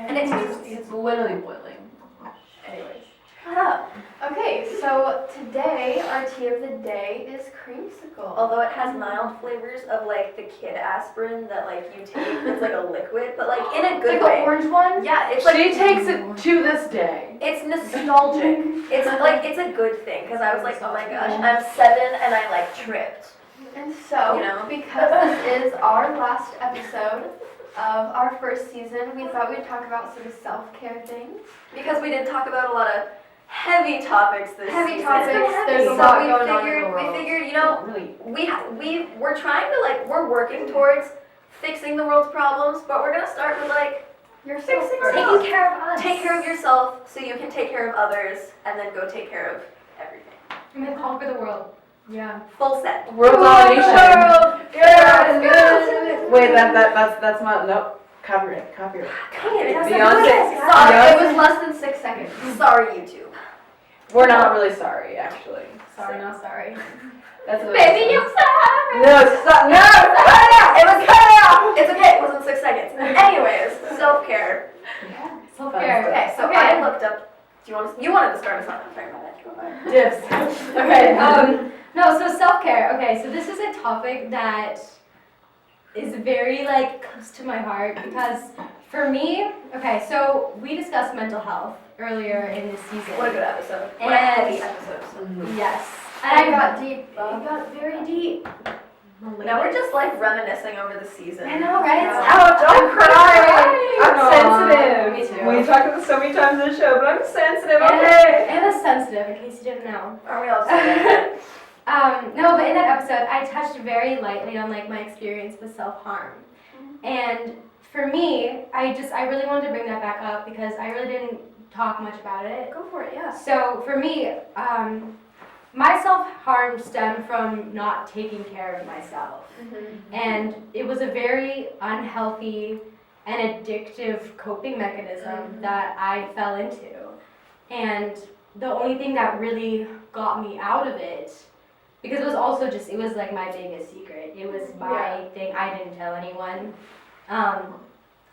And it's literally boiling. Anyways. Shut up. Okay, so today our tea of the day is creamsicle. Although it has mild flavors of like the kid aspirin that like you take, it's like a liquid, but like in a good Like way. the orange one? Yeah, it's like She takes it to this day. it's nostalgic. It's like it's a good thing because I was like, oh my gosh, I'm 7 and I like tripped. And so, You know? because this is our last episode of our first season, we thought we'd talk about some self-care things. Because we did talk about a lot of heavy topics this Heavy season. topics, there's a So lot we going on in figured, the world. We figured, you know, Really. we're trying to like, we're working towards fixing the world's problems, but we're gonna start with like, Yourself fixing first. ourselves. Taking care of us. Take care of yourself so you can take care of others, and then go take care of everything. And then conquer the world. Yeah. Full set. World domination. Wait, that's not, nope. Copyright. Dang it, Beyonce. Sorry, it was less than 6 seconds. Sorry, YouTube. We're not really sorry, actually. Sorry, not sorry. That's what Baby, I'm sorry. No, stop. No, cut it out. It was cut out! It's okay, it wasn't 6 seconds. Anyways, self-care. Self-care. Okay, so I looked up, you wanted to start us off, sorry about that, go ahead. Dips. Okay. No, so self-care. Okay, so this is a topic that is very like close to my heart because for me, okay, so we discussed mental health earlier in this season. What a good episode. What a And- heavy episode. Yes. And I And got deep. you got very deep. Now we're just like reminiscing over the season. I know, right? Ouch, don't cry. I'm Aw, sensitive. me too. We talked about this so many times in the show, but I'm sensitive, Anna's- okay? Anna's sensitive, in case you didn't know. Are we all together? No, but in that episode, I touched very lightly on like my experience with self-harm. And for me, I really wanted to bring that back up because I really didn't talk much about it. Go for it, yeah. So for me, my self-harm stemmed from not taking care of myself. And it was a very unhealthy and addictive coping mechanism that I fell into. And the only thing that really got me out of it, because it was also just, it was like my biggest secret. It was my thing, I didn't tell anyone.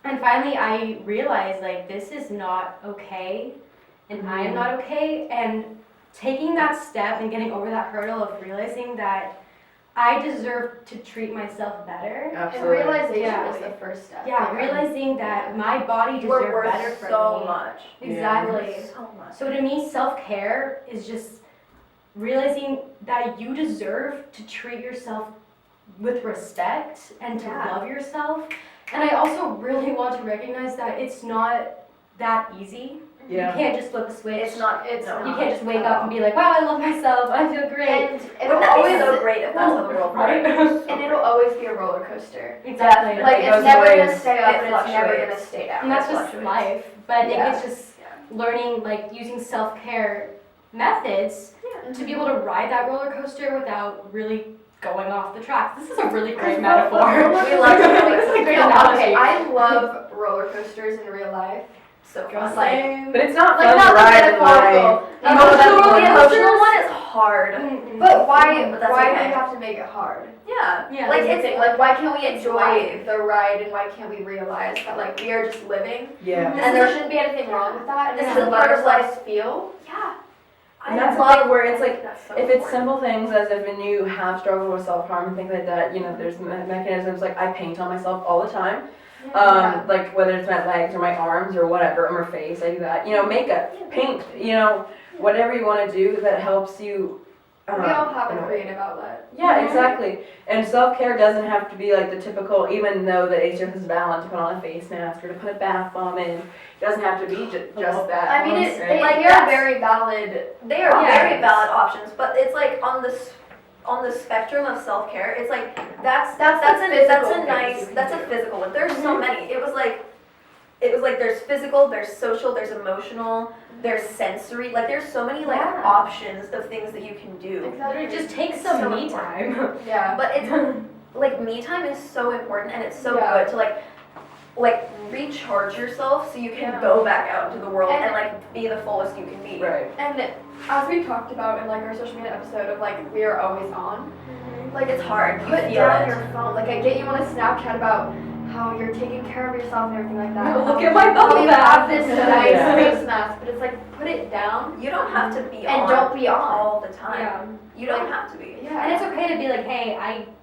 And finally I realized like this is not okay and I am not okay, and taking that step and getting over that hurdle of realizing that I deserve to treat myself better. And Absolutely. realization Yeah. is the first step. Yeah, realizing that my body We're deserves worth better from so me. much. Exactly. So much. So to me, self-care is just realizing that you deserve to treat yourself with respect and to love yourself. And I also really want to recognize that it's not that easy. Yeah. You can't just flip a switch. It's not, It's no. You can't just wake up and be like, wow, I love myself, I feel great. And Wouldn't it'll that be always so great if that's how the world Right? worked? and it'll always be a roller coaster. Exactly. Like It it's goes never ways. gonna stay up It and it's never fluctuates. gonna stay down. And that's It just fluctuates. life. But Yeah. it's just learning, like, using self-care methods to be able to ride that roller coaster without really going off the tracks. This is a really great metaphor. We love This is a great No, analogy. okay, I love roller coasters in real life. So Girl, fun. same. But it's not Like fun not to the ride in metaphorical. life. The No, that's emotional, roller the emotional coasters. one is hard. Mm-mm. But why? But that's Why okay. do we have to make it hard? Yeah. Yeah. Like It's it's like why can't we it's enjoy life. the ride and why can't we realize that like we are just living Yeah. and there shouldn't be anything wrong with that and This this is is a let part of ourselves feel. yeah. And that's the thing where it's like, that's so if it's important. simple things as if when you have struggled with self-harm and things like that, you know, there's mechanisms like I paint on myself all the time. Like whether it's my legs or my arms or whatever, or my face, I do that. You know, makeup, paint, you know, whatever you want to do that helps you. We all have in a way. creative outlet. Yeah, exactly. And self-care doesn't have to be like the typical, even though the ACF is valid to put on a face mask or to put a bath bomb in, it doesn't have to be just that. I mean, almost, right? like they are that's- very valid. They are Yeah. very valid options, but it's like on the spectrum of self-care, it's like that's the a physical things nice you can that's do. a physical one. There's so many. It was like there's physical, there's social, there's emotional, there's sensory. Like there's so many like Yeah. options of things that you can do. Exactly. It just takes It's some so me important. time. Yeah. But it's like me time is so important and it's so Yeah. good to like recharge yourself so you can Yeah. go back out into the world And- and like be the fullest you can be. Right. And as we talked about in like our social media episode of like we are always on, Like it's hard. You put feel down it. your phone. Like I get you on a Snapchat about how you're taking care of yourself and everything like that. Oh, look at my How bubble you bath. have this nice face mask, but it's like put it down You don't have to be and on don't be on. all the time. Yeah. You don't have to be. Yeah. And it's okay to be like, hey,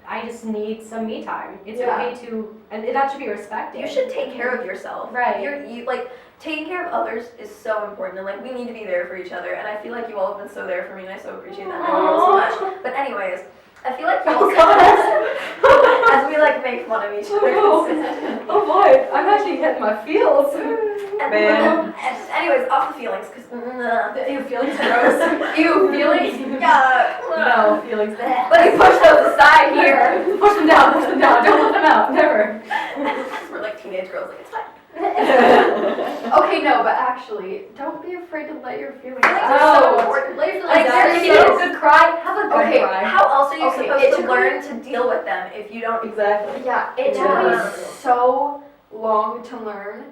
I just need some me time. It's Yeah. okay to, and that should be respected. You should take care of yourself. Right. You like taking care of others is so important, and like we need to be there for each other. And I feel like you all have been so there for me, and I so appreciate that. And I love you all so much. But anyways, I feel like you all as we like make fun of each other. Oh boy, I'm actually hitting my feels. And anyways, off the feelings, cause Ew, feelings gross. Ew, feelings. yeah. No, feelings. But I pushed those aside here. Push them down, push them down. Don't let them out, never. We're like teenage girls, like it's fine. Okay, no, but actually, don't be afraid to let your feelings Feelings out. are so Oh. important. Let your feelings Like, out. you're If you need a so- good cry, have a good Okay, cry. How else are you Okay, supposed it to took learn to deal with them if you don't? Exactly. Yeah, it took Yeah. me so long to learn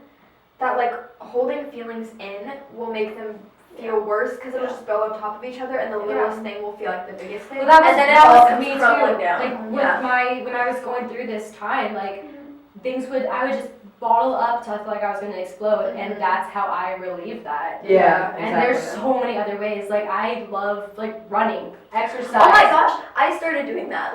that like holding feelings in will make them feel worse because it'll just build on top of each other and the littlest thing will feel like the biggest thing. Well, that was, And then it that all was comes me too. crumbling down. Like with Yeah. when I was going through this time, like I would just bottle up till I felt like I was gonna explode, and that's how I relieve that. Yeah, And there's exactly. so many other ways. Like I love like running, exercise. Oh my gosh, I started doing that.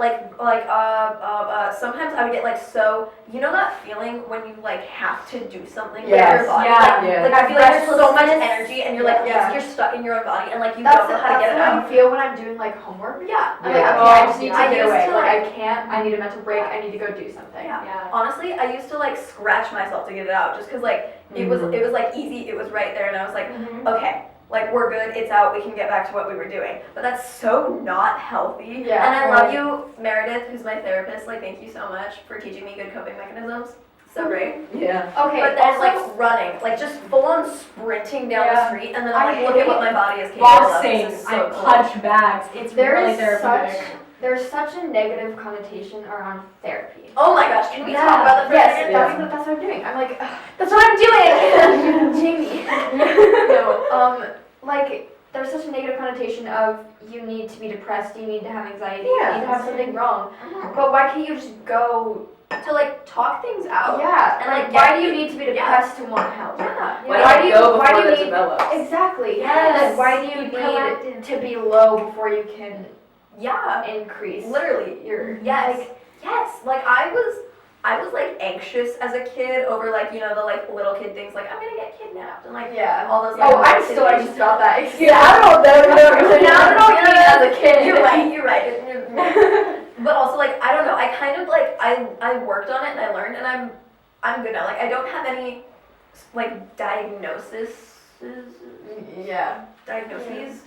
Sometimes I would get like so, you know that feeling when you like have to do something with Yes. your body? Yeah. Yeah. Like I feel like there's so much Restlessness. energy and you're like, Yeah. you're stuck in your own body and like you That's don't know how to get it how out. I feel when I'm doing like homework. Yeah. I'm Yeah. like, okay, I just need I to get used away. to, Like like- I can't. I need a mental break. I need to go do something. Yeah. Yeah. Honestly, I used to like scratch myself to get it out just cause like it was like easy, it was right there and I was like, okay, like we're good, it's out, we can get back to what we were doing. But that's so not healthy. Yeah, And I right. love you, Meredith, who's my therapist, like thank you so much for teaching me good coping mechanisms. So great. Yeah. Okay. But then also, like running, like just full on sprinting down the Yeah. street and then I I'm like, look at hate what my body is capable of. Boxing, This is I so cool. punch bags. It's there really is therapeutic. there's such a negative connotation around therapy. Oh my gosh, can we talk about that for a Yes, second? that's what I'm doing. I'm like, That's what I'm doing! Jamie. No, like there's such a negative connotation of you need to be depressed, you need to have anxiety, you Yeah. need to have something wrong. But why can't you just go? To like talk things out. Yeah, And, like like, why get- do you need to be depressed to want help? Yeah. Why do you go why before do you it need develops? exactly? Yes. Like why do you Be need proactive. to be low before you can Yeah. increase Literally. your Yes. Yes. Like I was like anxious as a kid over like, you know, the like little kid things like I'm gonna get kidnapped and like Yeah. all those like Oh, I'm little still kid anxious about that. Yeah, I don't know. Now I don't know me as a kid. You're right. But also like I don't know. I kind of like I worked on it and I learned and I'm good now. Like I don't have any like diagnoses. Yeah. Diagnoses.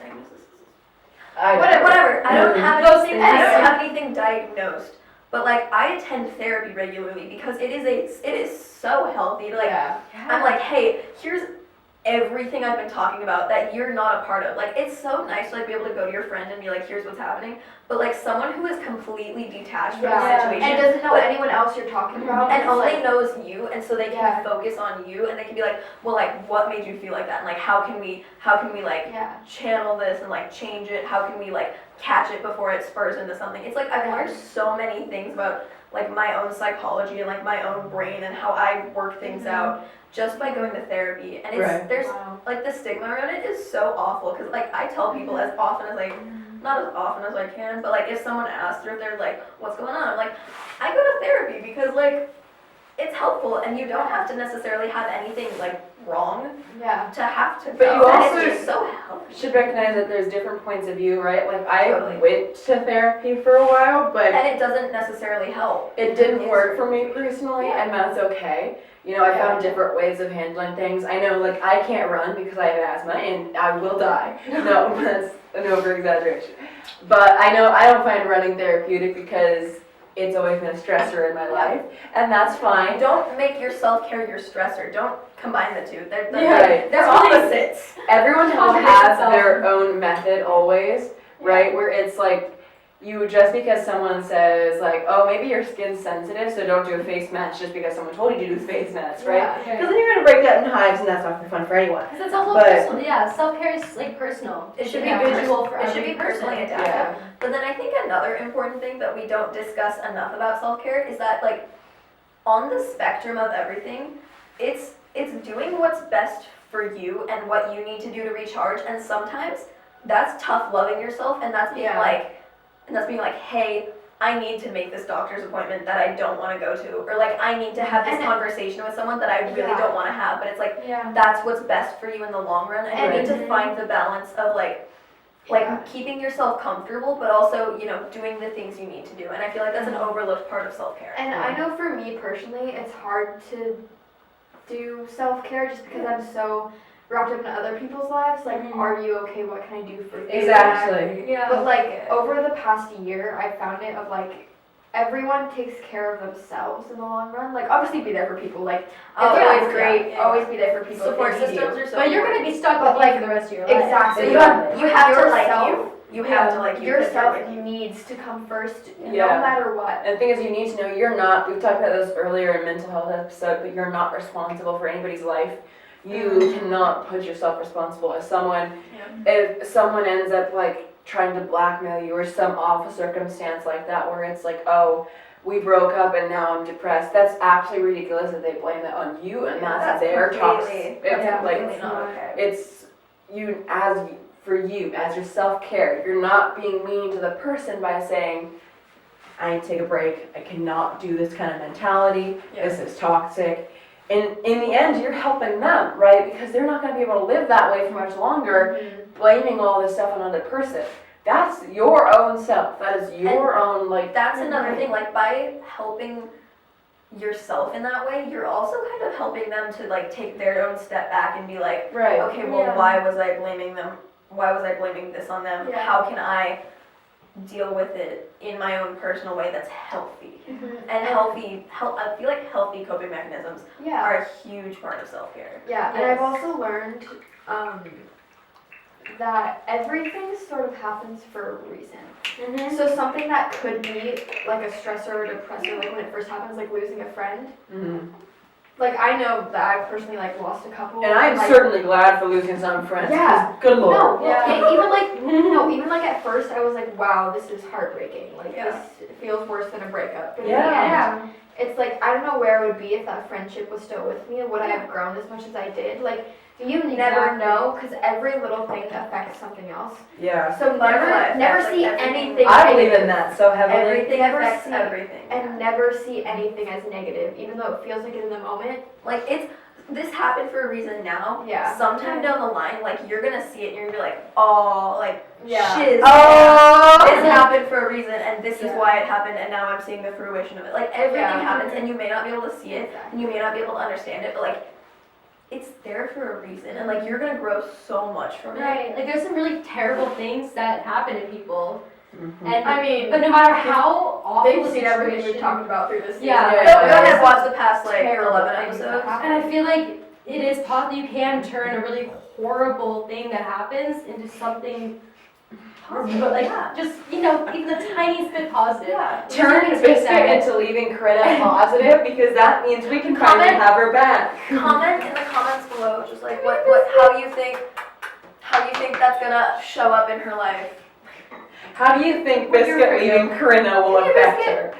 Whatever. Whatever. I don't have Those anything. things. I don't have anything diagnosed. But like I attend therapy regularly because it is so healthy to like Yeah. I'm like, hey, here's everything I've been talking about that you're not a part of. Like, it's so nice to like be able to go to your friend and be like, here's what's happening. But like someone who is completely detached from the Yeah. situation And doesn't know but- anyone else you're talking about. and it's only like, knows you, and so they can Yeah. focus on you, and they can be like, well, like, what made you feel like that, and like, how can we like yeah. channel this and like change it? How can we like catch it before it spurs into something? It's like I've learned so many things about like my own psychology and like my own brain and how I work things out just by going to therapy. And it's Right. there's Wow. like the stigma around it is so awful because like I tell people as often as like not as often as I can, but like if someone asks or if they're like, what's going on? I'm like, I go to therapy because like it's helpful and you don't have to necessarily have anything like wrong Yeah. to have to But go. you And also it's just so healthy. should recognize that there's different points of view, right? Like I Totally. went to therapy for a while, but And it doesn't necessarily help. it didn't work for me personally, Yeah. and that's okay. You know, I Yeah. found different ways of handling things. I know, like, I can't run because I have asthma and I will die. No, that's an over-exaggeration. But I know I don't find running therapeutic because it's always been a stressor in my life, and that's fine. Don't make your self-care your stressor. Don't combine the two. They're Right. they're opposites. Everyone Contradicts has itself. their own method always, right? Where it's like, you just because someone says like, oh, maybe your skin's sensitive, so don't do a face mask just because someone told you to do a face mask, right? Yeah. Because then you're gonna break that in hives, and that's not fun for anyone. Because it's also But- personal. Yeah, self-care is like personal. It should Yeah. be visual for It should every be personally person. adapted. But then I think another important thing that we don't discuss enough about self-care is that like on the spectrum of everything, it's doing what's best for you and what you need to do to recharge, and sometimes that's tough loving yourself, and that's being like, hey, I need to make this doctor's appointment that I don't want to go to, or like I need to have this conversation with someone that I really don't want to have, but it's like that's what's best for you in the long run, and you need to find the balance of like keeping yourself comfortable, but also, you know, doing the things you need to do, and I feel like that's an overlooked part of self-care. And I know for me personally, it's hard to do self-care just because I'm so wrapped up in other people's lives. Like, are you okay? What can I do for you? Exactly. Yeah. But like over the past year, I found it of like everyone takes care of themselves in the long run. Like, obviously be there for people. Like, it's always great. Always be there for people. Support if they need systems you. are so But you're important. gonna be stuck with like for the rest of your life. Exactly. So you have to like you. You have to like you. Yourself needs to come first, no Yeah. matter what. And the thing is, you need to know you're not, we've talked about this earlier in mental health episode, but you're not responsible for anybody's life. You cannot put yourself responsible as someone. If someone ends up like trying to blackmail you or some awful circumstance like that where it's like, oh, we broke up and now I'm depressed, that's absolutely ridiculous that they blame that on you, and that's their toxic. It's like, not okay. it's you as for you as your self-care. You're not being mean to the person by saying, I need to take a break, I cannot do this kind of mentality, this is toxic. And in the end, you're helping them, right? Because they're not going to be able to live that way for much longer, blaming all this stuff on another person. That's your own self. That is your own, like... That's another thing, like, by helping yourself in that way, you're also kind of helping them to, like, take their own step back and be like, Right. okay, well, why was I blaming them? Why was I blaming this on them? Yeah. How can I deal with it in my own personal way that's healthy? And I feel like healthy coping mechanisms are a huge part of self-care. Yeah, and I've also learned that everything sort of happens for a reason. So something that could be like a stressor or depressor, like when it first happens, like losing a friend. Like, I know that I personally like lost a couple. And I'm like, certainly glad for losing some friends. Yeah. 'Cause good lord. No, even like at first I was like, wow, this is heartbreaking. Like this feels worse than a breakup. But in the end, it's like I don't know where I would be if that friendship was still with me. Would I have grown as much as I did? Like you never know, because every little thing affects something else. Yeah. So never see anything. I believe in that so heavily. Everything Never affects see- everything. And never see anything as negative, even though it feels like it in the moment. Like this happened for a reason now. Yeah. Sometime down the line, like you're gonna see it and you're gonna be like, oh, like shiz. Oh! This happened for a reason, and this is why it happened, and now I'm seeing the fruition of it. Like everything happens, and you may not be able to see it, and you may not be able to understand it, but like it's there for a reason, and like you're gonna grow so much from it. Right, like there's some really terrible things that happen to people, and I mean, but no matter how awful they've the seen everything we've situation- talked about through this season. Yeah. Go ahead, watch the past like Terrible 11 things that episodes. happen. And I feel like it is possible you can turn a really horrible thing that happens into something positive, but like just even the tiniest bit positive. Yeah. Turn Biscuit into leaving Corinna positive, because that means we can finally have her back. Comment in the comments below, just like how you think that's gonna show up in her life. How do you think Biscuit leaving Corinna will affect her?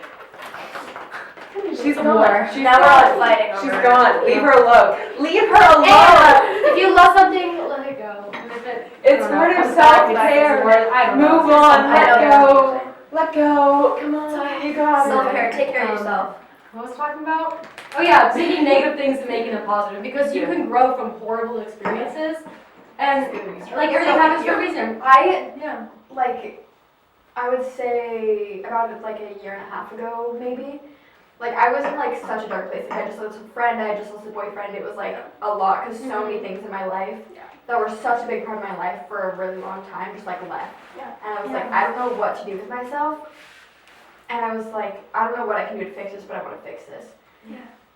She's gone. She's Now we're gone. all fighting over She's it. gone. Leave her alone. Leave her alone. If you love something, let it go. And if it, It's part of self-care. Move on. Let go. Let go. Come on. You got it. Self-care, take care of yourself. What was I talking about? Oh yeah, taking negative things and making them positive, because you can grow from horrible experiences, and like everything happens for a reason. I would say about like a year and a half ago, maybe. Like I was in like such a dark place. Like I just lost a friend, I just lost a boyfriend. It was like a lot, because so many things in my life that were such a big part of my life for a really long time just like left. And I was like, I don't know what to do with myself. And I was like, I don't know what I can do to fix this, but I want to fix this.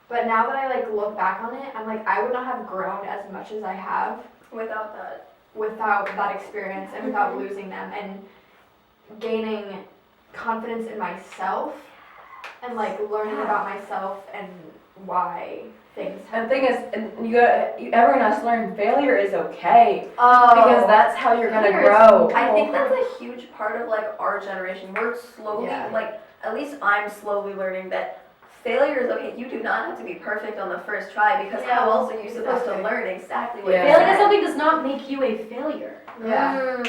But now that I like look back on it, I'm like, I would not have grown as much as I have Without that experience and without losing them and gaining confidence in myself and like learning about myself and why things And the thing is, everyone has to learn failure is okay. Oh. Because that's how you're gonna Failure is grow. I think that's a huge part of like our generation. We're slowly like, at least I'm slowly learning that failure is okay. You do not have to be perfect on the first try because Yeah, how else are you supposed to exactly. learn exactly what Yeah. you Failing at said? something does not make you a failure. Yeah.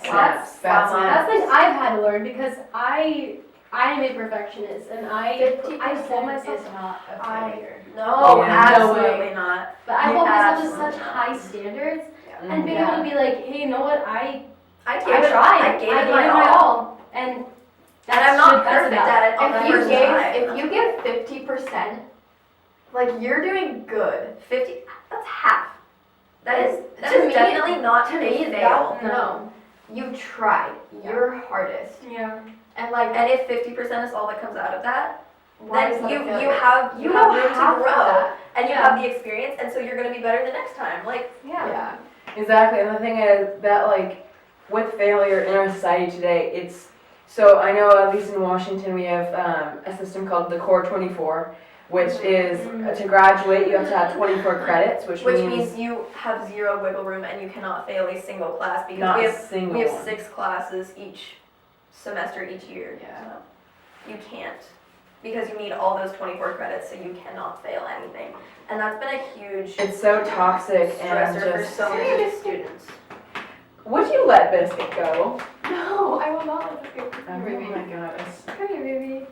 Snaps. Bad Come on. That's snaps. like I've had to learn because I am a perfectionist and I hold myself is not a I- failure. No, Yeah. absolutely not. but I You hold myself to absolutely such not. high standards Mhm. and being able to be like, hey, you know what, I I tried. I gave it it my my all. all. And And I'm not that's perfect enough. at it on the If you first gave, try. if you give 50%, like you're doing good. 50, that's half. That is To me- definitely not To a me, fail. that, no. You tried your hardest. Yeah. And like, And if 50% is all that comes out of that, why is then that a you failure? have You have don't room have to grow that. and you Yeah. have the experience, and so you're gonna be better the next time. Like, Yeah. Exactly, and the thing is that like with failure in our society today, it's so I know at least in Washington we have a system called the Core 24, which is to graduate you have to have 24 credits, which means you have zero wiggle room and you cannot fail a single class because not we a have single we have one. 6 classes each semester each year. Yeah. So you can't because you need all those 24 credits, so you cannot fail anything. And that's been a huge It's so toxic and stressor for just. so many students. Would you let Biscuit go? No, I will not let this go. Oh my goodness. Come here, baby.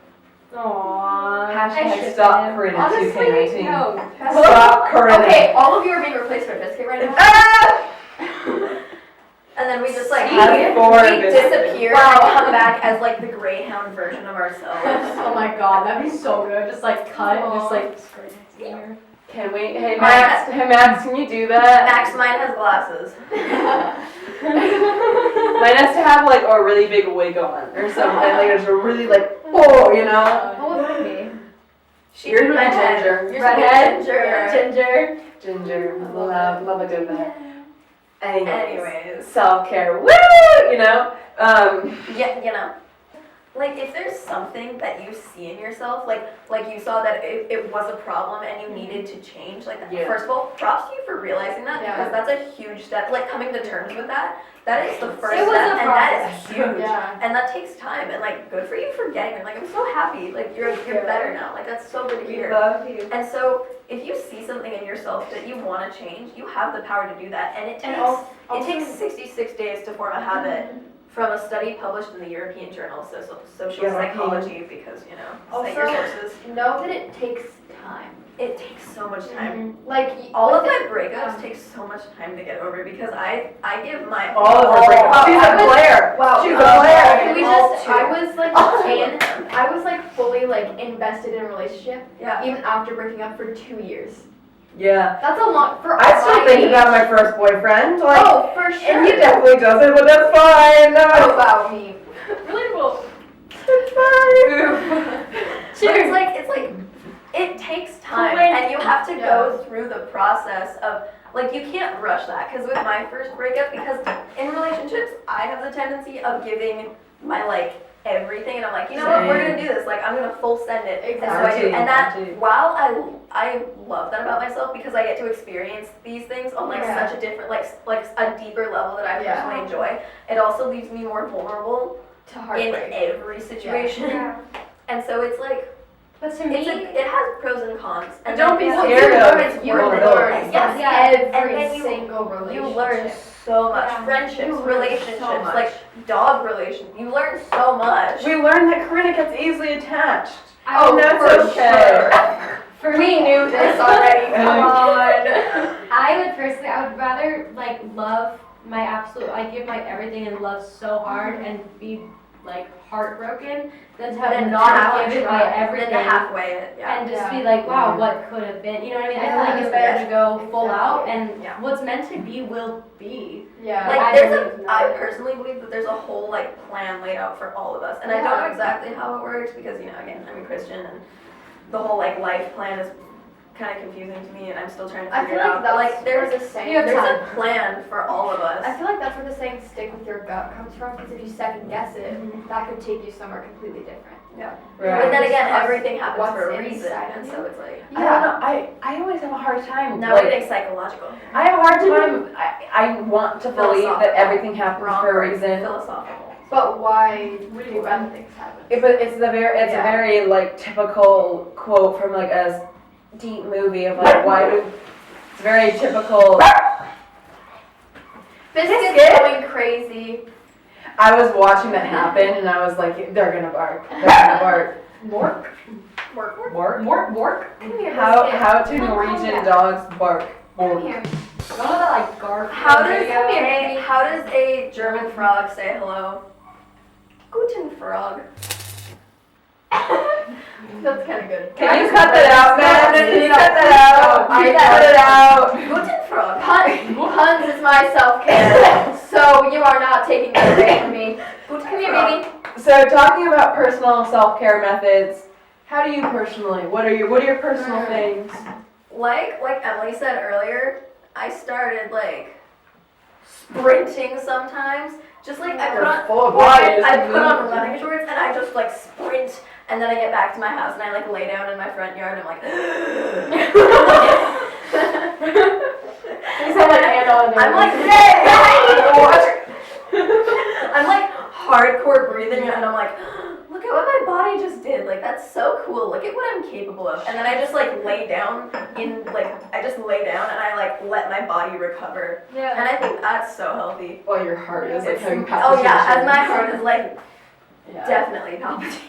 Aww. Hashtag stop Corinna Honestly, 2K19. no. Stop Corinna. Okay, all of you are being replaced by Biscuit right now. Ah! And then we just like Have four we biscuits. disappear Wow. and come back as like the Greyhound version of ourselves. Oh my god, that'd be so good. Just like cut and just like Can we? Hey Max. Hey Max, can you do that? Max mine has glasses. Mine has to have like a really big wig on or something. Like there's a really like you know. What would it be? You're my redhead. ginger. You're redhead, ginger. ginger. Ginger. Love a good man. Anyways. Self-care. Woo! You know. Yeah, you know. Like if there's something that you see in yourself, like you saw that it was a problem and you needed to change, like Yeah. first of all, props to you for realizing that Yeah. because that's a huge step. Like coming to terms with that, that is the first It was step, a and that process. is huge. Yeah. And that takes time, and like good for you for getting it. Like I'm so happy, like you're better now. Like that's so good to hear. Love you. And so if you see something in yourself that you want to change, you have the power to do that, and it takes it takes 66 days to form a habit. From a study published in the European Journal of Social European. Psychology, because cite your Also- sources. Know that it takes time. It takes so much time. Like All of with my breakups take so much time to get over because I give my All of her breakups. She's a player. Wow. She's a player. Can we All just? two. I was like All in. I was like fully like invested in a relationship, Yeah. even after breaking up for 2 years. Yeah. That's a lot for. I still my think age. about my first boyfriend. Like, Oh, for sure. and he definitely doesn't, but that's fine. No, Oh wow, me. Relatable. it's fine. But it's like it takes time, Wait. and you have to go through the process of like you can't rush that. Because with my first breakup, because in relationships I have the tendency of giving my like everything, and I'm like, you know what, we're gonna do this. Like I'm gonna full send it. And so I do, and that while I love that about myself because I get to experience these things on like Yeah. such a different like a deeper level that I Yeah. personally enjoy. It also leaves me more vulnerable To in heartbreak. every situation. And so it's like But to me, it has pros and cons. And Don't be then scared of You vulnerability. learn Yes, from and every then you single relationship. you learn so much. Yeah. Friendships, You learn relationships, so much. like dog relations. You learn so much. We learned that Corinna gets easily attached. Oh, that's for okay. for We me, knew this already. Come on. I would rather like love my absolute, I give my everything and love so hard and be like heartbroken than to have Then not half given my everything Then to halfway it. Yeah. and just Yeah. be like, wow, what could have been? You know what I mean? I feel like it's better to go full out and Yeah. what's meant to be will be. Yeah. Like I there's believe I that. personally believe that there's a whole like plan laid out for all of us, and I don't Yeah. know exactly how it works because again I'm a Christian and the whole like life plan is kind of confusing to me, and I'm still trying to I figure feel it like out. But that's like there's where the saying. You have there's time. a plan for all of us. I feel like that's where the saying "stick with your gut" comes from. Because if you second guess it, that could take you somewhere completely different. Yeah. Right. But then again, Just everything happens what's for a reason, inside and of so you. it's like I don't know. I always have a hard time. now we're like, getting psychological. I have a hard time. I want to believe that Philosophical. everything happens Wrong for a word. reason. Philosophical. But why do bad things happen? But it's a very like typical quote from like a deep movie of like it's very typical. Biscuit's going crazy. I was watching that happen and I was like, they're gonna bark. They're gonna bark. Mork. Come here, How do Biscuit. Norwegian dogs bark? Come Bork. here. None of that like garf. How Come does a German frog say hello? Guten Frog. That's kind of good. Can you cut that out, man? Can you cut that out? I Cut it out. Guten Frog. Puns is my self-care, so you are not taking that away from me. Come here, baby. So talking about personal self-care methods, how do you personally? What are your personal things? Like Emily said earlier, I started like sprinting sometimes. Just like I put on running shorts and I just like sprint, and then I get back to my house and I like lay down in my front yard and I'm like You sound like Anna. I'm like hey! I'm like hardcore breathing and I'm like, look at what my body just did. Like that's so cool. Look at what I'm capable of. And then I just like lay down and I like let my body recover. Yeah. And I think that's so healthy. Well, your heart is like It's- having oh palpitations. yeah, as my heart is like Yeah. definitely palpitations.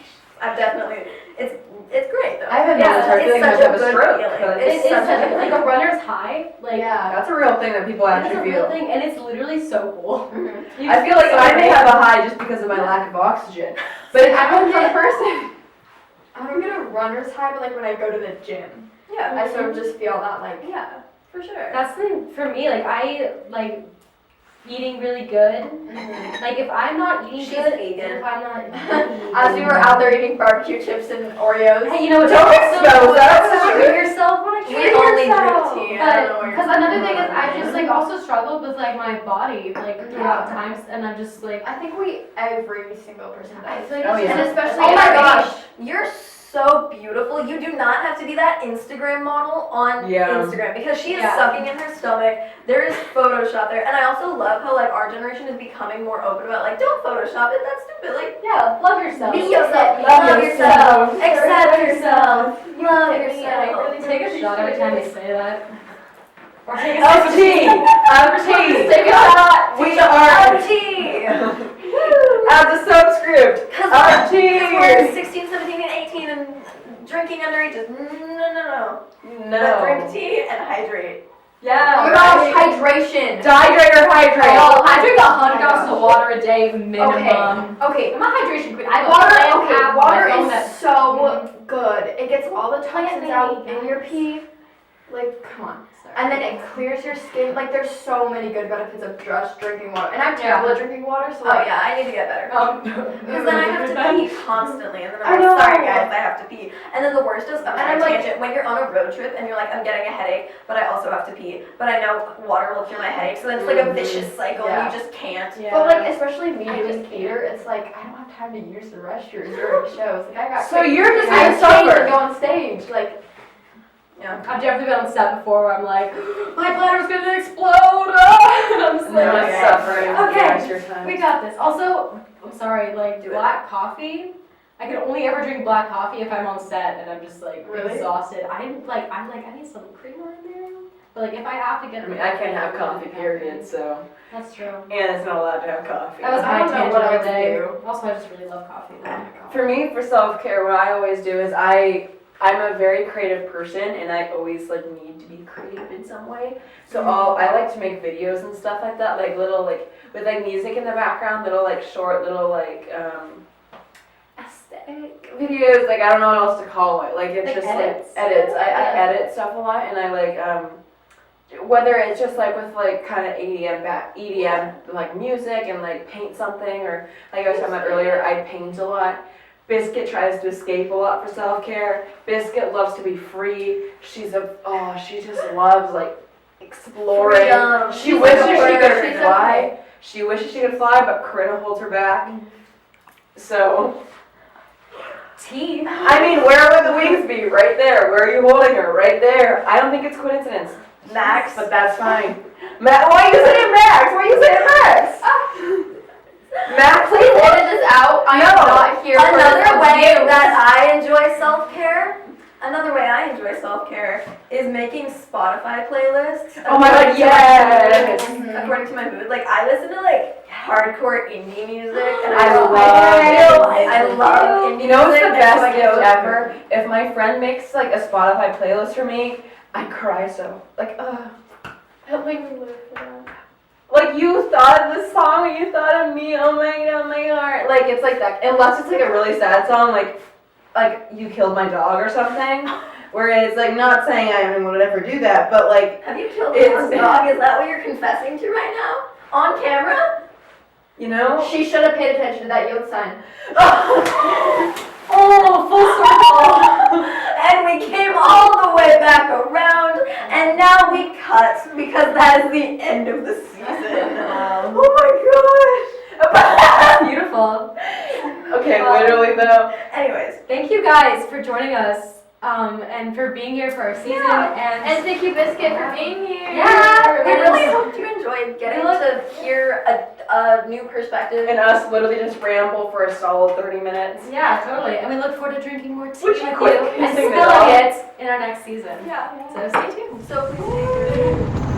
It's great though. I haven't noticed her feeling such much of a good stroke, feeling. but It's It's such such a like a runner's high. Like Yeah. That's a real thing that people it's actually a real feel. thing, and it's literally so cool. Mhm. I feel like I may have a high just because of my lack of oxygen. But I'm a fun person. I don't get a runner's high, but like when I go to the gym, Yeah. I sort of just feel that like. Yeah, for sure. That's the for me. Like I like eating really good. Like if I'm not eating She's good, vegan. if I'm not As we were out there eating barbecue chips and Oreos. Hey, you know what? Don't expose us. Treat yourself when I We treat only yourself. drink tea. I don't know what you're Because another talking thing is, about. I just like also struggled with like my body like throughout times, and I'm just like, I think every single person I does. feel like Oh, it's yeah. And just- especially Oh my at our gosh, age. you're so beautiful. You do not have to be that Instagram model on Yeah. Instagram because she is Yeah. sucking in her stomach. There is Photoshop there, and I also love how like our generation is becoming more open about like don't Photoshop it. That's stupid. Like yeah, love yourself. be yourself, Love love yourself, yourself. accept yourself, love Yeah, yourself. really Take a shot every time they say that. Or take a Of tea! Of tea! Take a shot. We are Of tea. as a subscript. Because Of we're tea! 16, 17, and 18 and drinking underage is no. But No. drink tea and hydrate. Oh Yeah. my gosh, hydration. Hydrate or hydrate? Oh, I drink 100 gallons of water a day minimum. Okay. I'm a hydration queen. I have a Water, plan okay, app on water my phone is that- so good. It gets all the toxins maybe, out in guys. your pee. Like, come on. And then it clears your skin. Like, there's so many good benefits of just drinking water. And I'm terrible at drinking water, so Oh like, yeah, I need to get better. Because then I have to pee constantly, and then I I'm know. like, sorry guys, I have to pee. And then the worst is, I'm I'm on a like- tangent, when you're on a road trip and you're like, I'm getting a headache, but I also have to pee, but I know water will cure my headache, so then it's like a vicious cycle, Yeah. and you just can't. Yeah. But like, especially me I doing just theater, it's like I don't have time to use the restroom during shows. Like I got. So you're just I gonna change and suffer. go on stage. Like Yeah. I've definitely been on set before where I'm like, my bladder's gonna explode. And I'm just No like, Okay. suffering. Okay. Yeah, it's your time. we got this. Also, I'm sorry, like Do it. black coffee. I can only ever drink black coffee if I'm on set and I'm just like Really? exhausted. I'm like, I need some creamer in there. But like if I have to get I mean, I can't have coffee, period, so. That's true. And it's not allowed to have coffee. That was I my don't know tangent what of I the would day. do. Also, I just really love coffee though. For me, for self-care, what I always do is I'm a very creative person, and I always like need to be creative in some way. So I like to make videos and stuff like that, like little like with like music in the background, little like short little like aesthetic videos. Like I don't know what else to call it. Like it's Like just edits? like edits. I Yeah. edit stuff a lot, and I like whether it's just like with like kind of EDM like music and like paint something, or like I was talking about earlier, I paint a lot. Biscuit tries to escape a lot for self-care. Biscuit loves to be free. She just loves like exploring. Freedom. She She's wishes like a she bird. could fly. She wishes she could fly, but Corinna holds her back. So, Tea. I mean, where would the wings be? Right there. Where are you holding her? Right there. I don't think it's coincidence. Max, but that's fine. Why are you saying Max? Why are you saying Max? Max, Please edit this out. I am not here for Another this way abuse. that I enjoy self-care. Another way I enjoy self-care is making Spotify playlists. Oh my god, yes! According to my mood, like I listen to like hardcore indie music, and I love I love indie You know what's music. the and so best I gift go- ever? If my friend makes like a Spotify playlist for me, I cry so. Like, That made me live for that. like you thought of the song and you thought of me, oh my heart. Like it's like that. Unless it's like a really sad song, like you killed my dog or something. Whereas like not saying anyone would ever do that, but like, Have you killed It's- someone's dog? Is that what you're confessing to right now? On camera? you know? She should have paid attention to that yield sign. Oh, full circle. And we came all the way back around, and now we cut because that is the end of the season. Oh Beautiful. Okay, literally though. my gosh. Anyways, Thank you guys for joining us and for being here for our season. And thank you, Biscuit, for being here. Yeah, we and- really hope you enjoyed getting to hear a new perspective. And us literally just ramble for a solid 30 minutes. Yeah, totally. And we look forward to drinking more tea Would with you you quit and kissing spilling the dog? it in our next season. Yeah. So stay tuned. So please stay tuned.